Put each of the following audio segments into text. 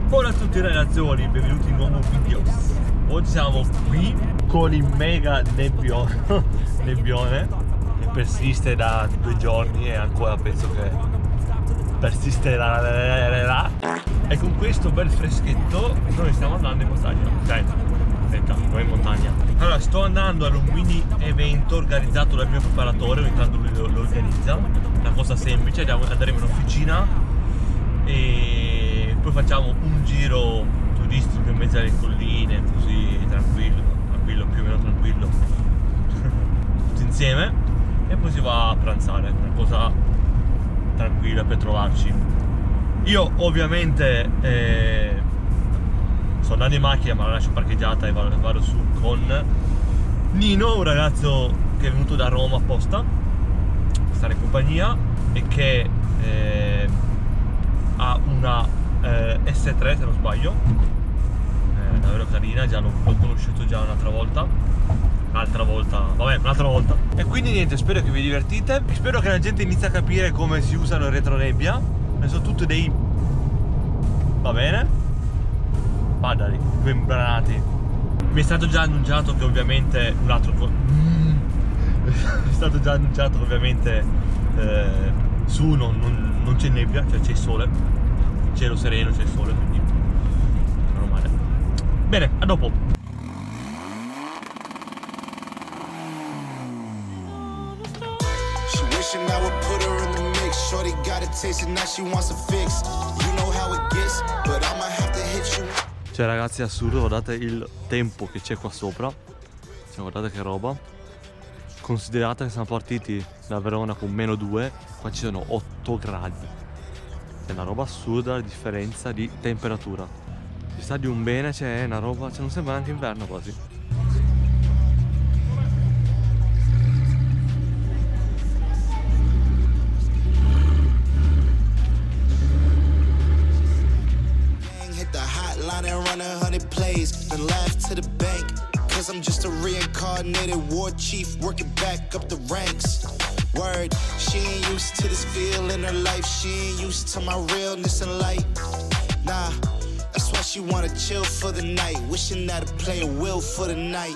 Buona a tutti ragazzoli, benvenuti in un nuovo video. Oggi siamo qui con il mega nebbione che persiste da 2 giorni e ancora penso che persisterà. E con questo bel freschetto noi stiamo andando in montagna. Dai, aspetta, non in montagna. Allora, sto andando ad un mini evento organizzato dal mio preparatore, ogni tanto lui lo organizza. Una cosa semplice, andremo in officina e poi facciamo un giro turistico in mezzo alle colline, così tranquillo, più o meno tranquillo, tutti insieme, e poi si va a pranzare, una cosa tranquilla per trovarci. Io ovviamente sto andando in macchina, ma la lascio parcheggiata e vado su con Nino, un ragazzo che è venuto da Roma apposta, stare in compagnia, e che ha una S3 se non sbaglio, davvero carina, già l'ho conosciuto già un'altra volta, e quindi niente, spero che vi divertite, spero che la gente inizi a capire come si usano il retronebbia, ne sono tutti dei, va bene, padari, membranati. Mi è stato già annunciato che ovviamente un altro è stato già annunciato che ovviamente su non c'è nebbia, cioè c'è il sole, cielo sereno, c'è il sole, quindi normale. Bene, a dopo. Cioè ragazzi, è assurdo, guardate il tempo che c'è qua sopra, cioè guardate che roba. Considerate che siamo partiti da Verona con -2, qua ci sono 8 gradi. È una roba assurda la differenza di temperatura. Ci sta di un bene, c'è una roba, cioè non sembra neanche inverno quasi. I'm just a reincarnated war chief working back up the ranks. Word, she ain't used to this feel in her life. She ain't used to my realness and light. Nah, that's why she wanna chill for the night, wishing that I'd play a will for the night.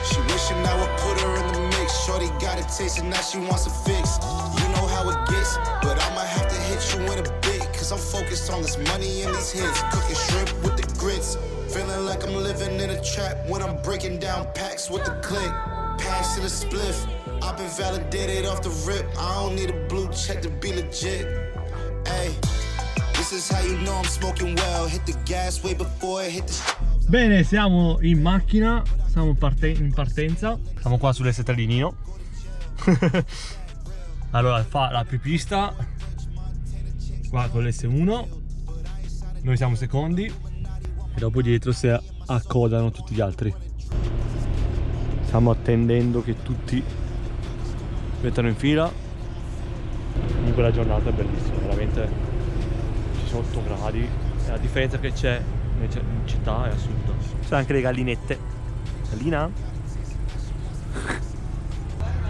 She wishing I would put her in the mix. Shorty got a taste and now she wants a fix. You know how it gets, but I'ma have to hit you in a bit, cause I'm focused on this money and these hits. Cooking shrimp with the grits, feeling like I'm living in a trap when I'm breaking down packs with the click. Pass to the spliff, I've been validated off the rip. I don't need a blue check to be legit. Hey, this is how you know I'm smoking well. Hit the gas way before I hit the... Bene, siamo in macchina, siamo in partenza. Siamo qua sull'S3 di Nino. Allora, fa la pista qua con l'S1, noi siamo secondi e dopo dietro si accodano tutti gli altri. Stiamo attendendo che tutti mettano in fila. Comunque la giornata è bellissima, veramente ci sono 8 gradi e la differenza che c'è in città è assurda. Ci sono anche le gallinette. Gallina?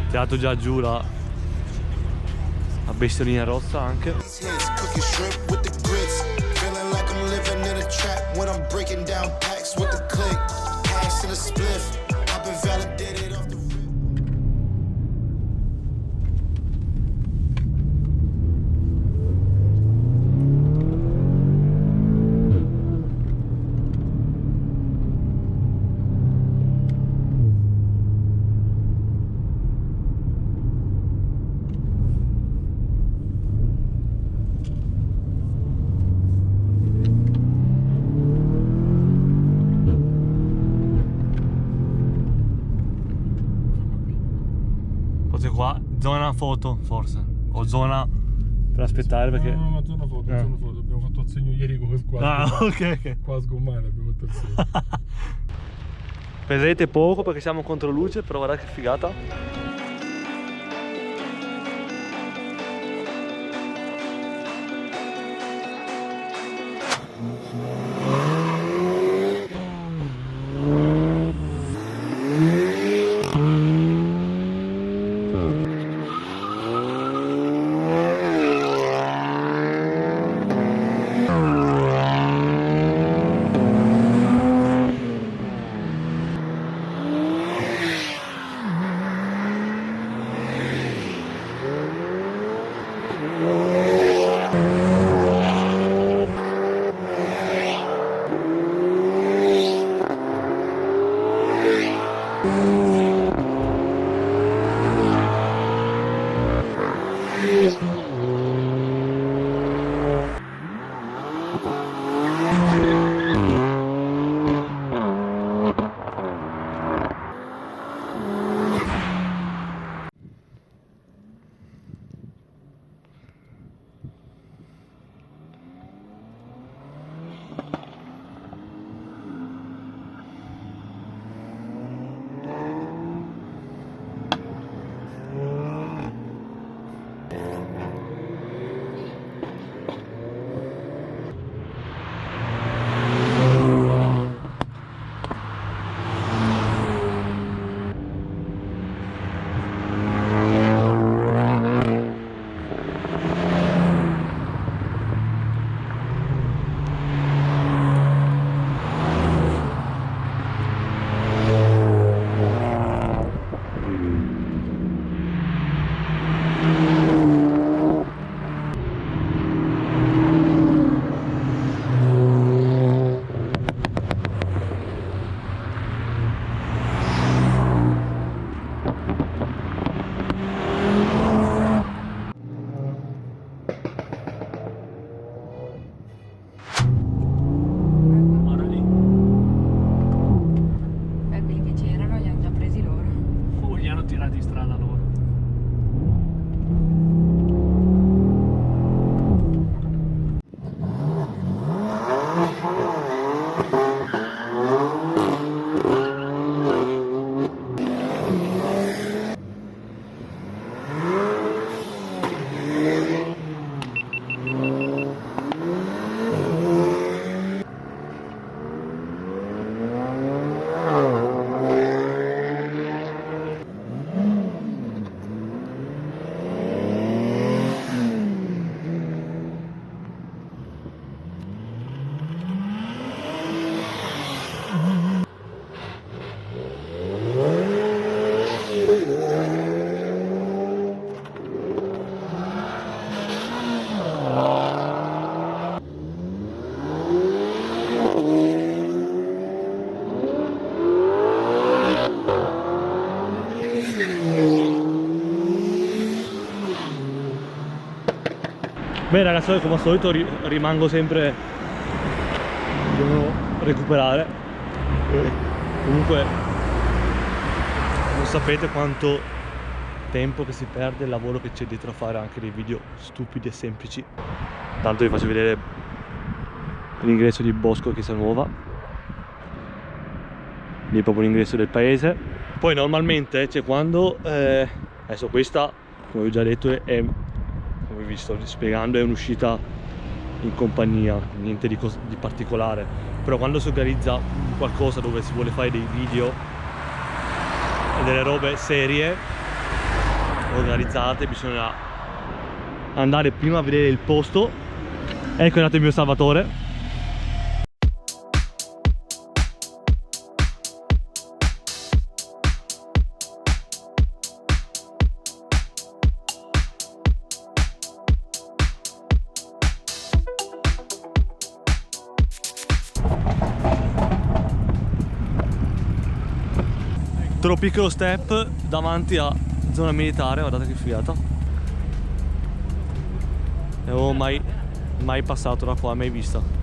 Tirato già giù la bestiolina rossa anche. When I'm breaking down packs with the click, pass to the spliff, I've been validated off the... Qua, zona foto forse, o zona per aspettare perché... No, zona foto, zona foto, abbiamo fatto il segno ieri con qua. Ah, ok. Qua a sgommare abbiamo fatto il segno. Vedete poco perché siamo contro luce, però guardate che figata. Beh ragazzi, come al solito rimango sempre, devo recuperare. Comunque non sapete quanto tempo che si perde, il lavoro che c'è dietro a fare anche dei video stupidi e semplici. Tanto vi faccio vedere l'ingresso di Bosco Chiesa Nuova, lì proprio l'ingresso del paese. Poi normalmente, cioè quando adesso questa, come vi ho già detto, è, come vi sto spiegando, è un'uscita in compagnia, niente di particolare. Però quando si organizza qualcosa dove si vuole fare dei video e delle robe serie organizzate, bisogna andare prima a vedere il posto. Ecco è nato il mio Salvatore. Altro piccolo step davanti a zona militare, guardate che figata. Non avevo mai passato da qua, mai vista.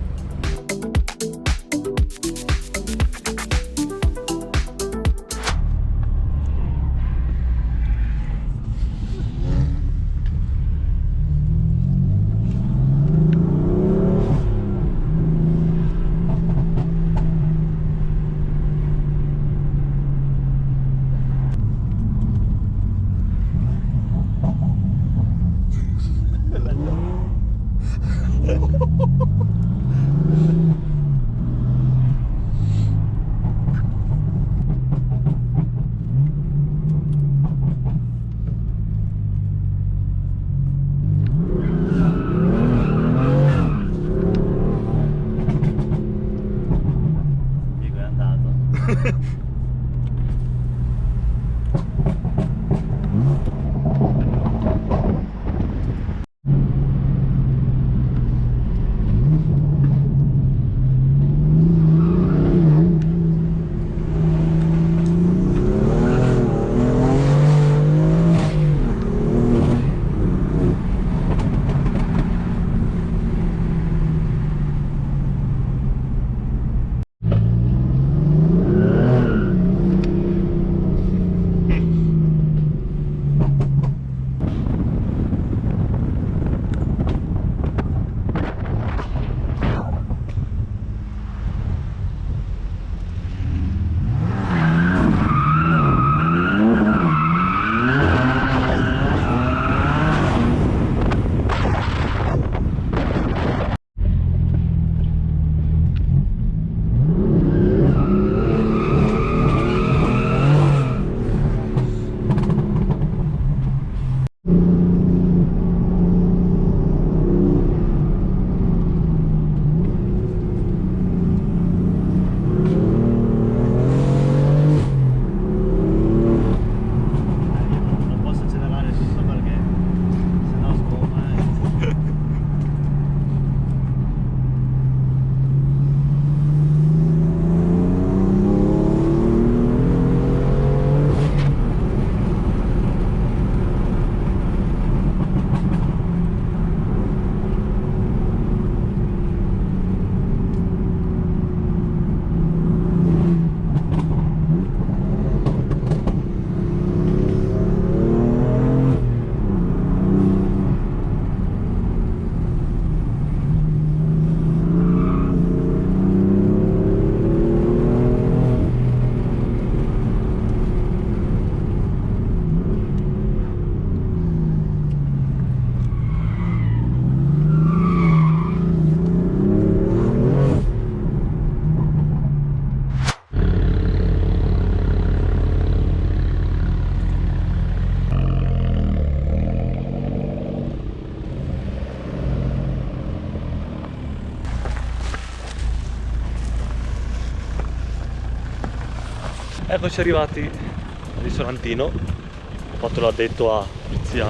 Eccoci arrivati al ristorantino. Ho fatto l'addetto a polizia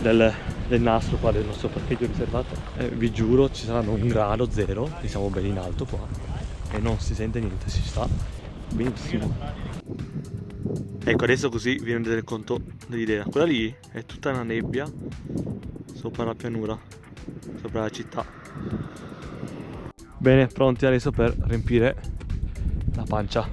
del nastro qua del nostro parcheggio riservato. Vi giuro ci saranno 1 grado, 0, e siamo ben in alto qua e non si sente niente, si sta benissimo. Ecco, adesso così vi rendete conto dell'idea. Quella lì è tutta una nebbia sopra la pianura, sopra la città. Bene, pronti adesso per riempire la pancia.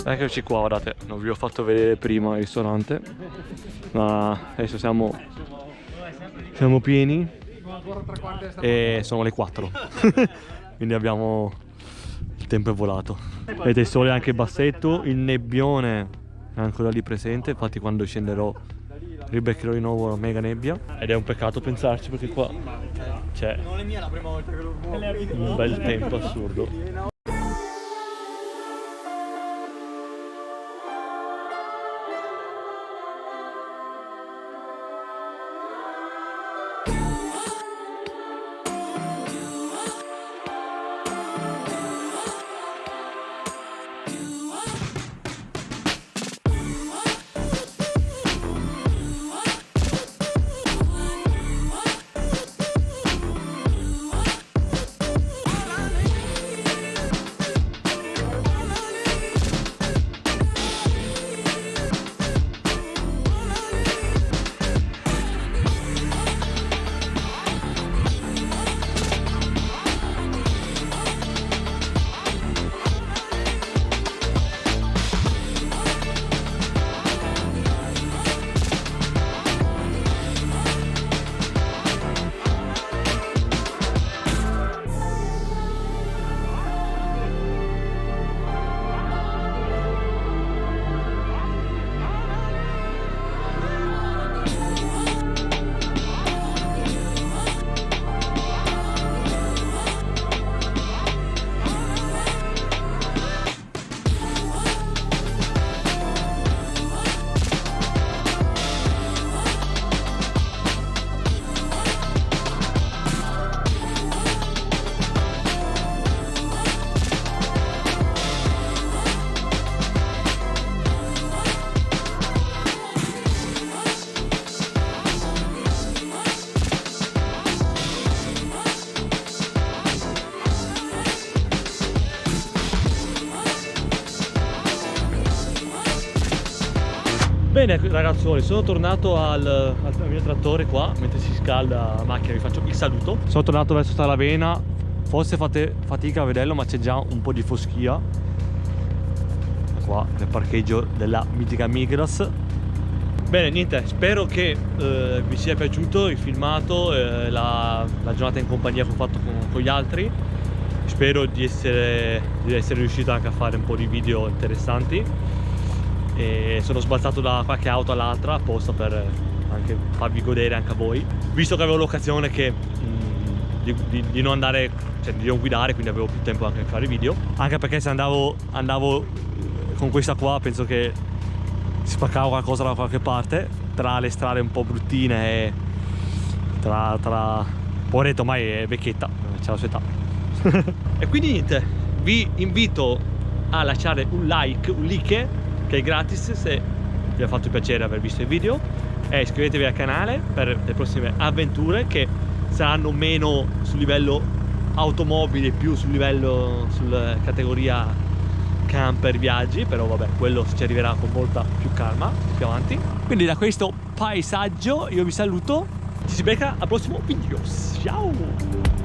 Eccoci qua, guardate, non vi ho fatto vedere prima il ristorante, ma adesso siamo pieni e sono le 4, quindi abbiamo, il tempo è volato. Vedete il sole è anche bassetto, il nebbione è ancora lì presente, infatti quando scenderò ribeccherò di nuovo la mega nebbia ed è un peccato pensarci perché qua c'è un bel tempo assurdo. Bene ragazzuoli, sono tornato al mio trattore qua, mentre si scalda la macchina vi faccio il saluto. Sono tornato verso Talavena, forse fate fatica a vederlo ma c'è già un po' di foschia qua nel parcheggio della mitica Migros. Bene, niente, spero che vi sia piaciuto il filmato, la giornata in compagnia che ho fatto con gli altri. Spero di essere riuscito anche a fare un po' di video interessanti. E sono sbalzato da qualche auto all'altra apposta per anche farvi godere anche a voi, visto che avevo l'occasione di non andare, cioè di non guidare, quindi avevo più tempo anche per fare video, anche perché se andavo con questa qua penso che si spaccava qualcosa da qualche parte tra le strade un po' bruttine e tra poveretto, ormai è vecchietta, c'è la sua età. E quindi niente, vi invito a lasciare un like che è gratis se vi ha fatto piacere aver visto il video, e iscrivetevi al canale per le prossime avventure che saranno meno sul livello automobile, più sul livello sulla categoria camper viaggi, però vabbè, quello ci arriverà con molta più calma più avanti. Quindi da questo paesaggio io vi saluto, ci si becca al prossimo video, ciao!